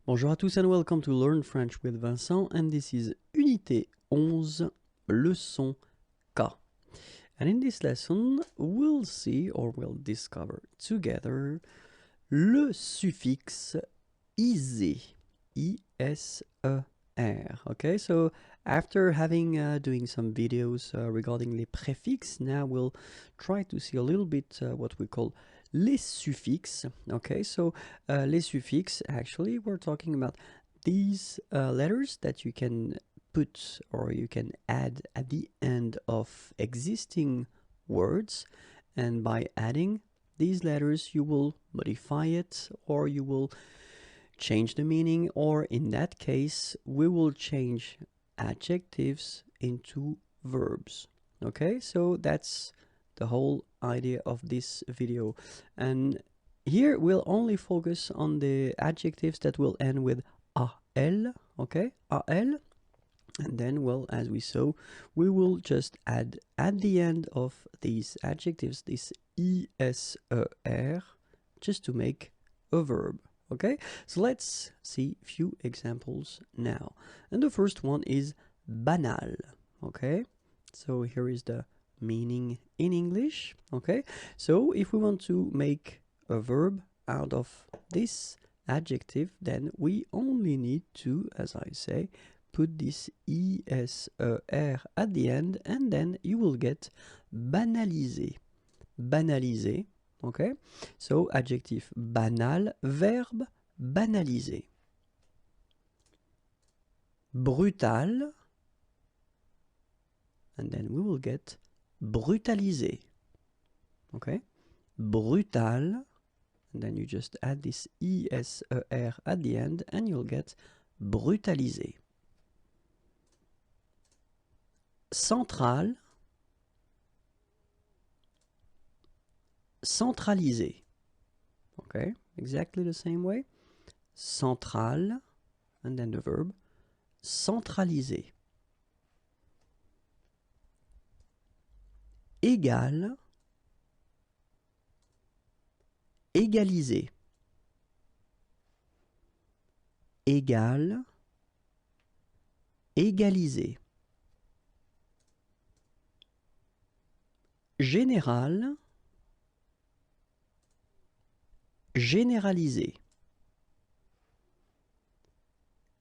Bonjour à tous and welcome to Learn French with Vincent, and this is Unité 11, leçon K. And in this lesson, we'll see or we'll discover together le suffixe isé, I-S-E-R. Okay, so after having doing some videos regarding les préfixes, now we'll try to see a little bit what we call les suffixes. Okay, so les suffixes, actually we're talking about these letters that you can put or you can add at the end of existing words, and by adding these letters you will modify it or you will change the meaning, or in that case we will change adjectives into verbs. Okay, so that's the whole idea of this video, and here we'll only focus on the adjectives that will end with al. Okay, al, and then, well, as we saw, we will just add at the end of these adjectives this ISER just to make a verb. Okay, so let's see a few examples now. And the first one is banal. Okay, so here is the meaning in English. Okay, so if we want to make a verb out of this adjective, then we only need to, as I say, put this ISER at the end, and then you will get banalisé. Banalisé. Okay, so adjectif banal, verbe banaliser. Brutal, and then we will get brutaliser. Okay, brutal, and then you just add this ISER at the end and you'll get brutaliser. Central, centraliser. Okay, exactly the same way. Central, and then the verb centraliser. Égal, égaliser. Égal, égaliser. Général, généraliser.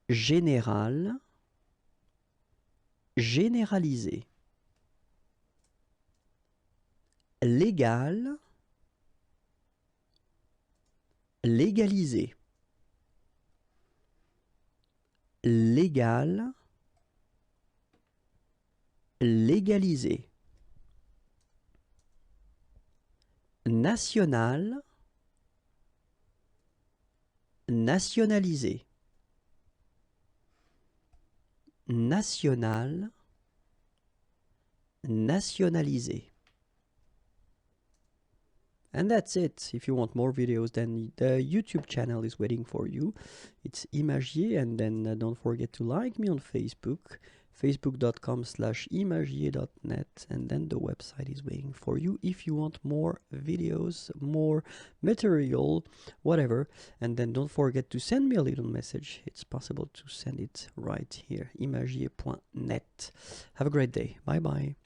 Général, généraliser. Légal, légaliser. Légal, légaliser. National, nationaliser. National, nationaliser. And that's it. If you want more videos, then the YouTube channel is waiting for you. It's Imagier, and then don't forget to like me on Facebook, facebook.com/imagier.net, and then the website is waiting for you if you want more videos, more material, whatever. And then don't forget to send me a little message. It's possible to send it right here, imagier.net. Have a great day. Bye bye.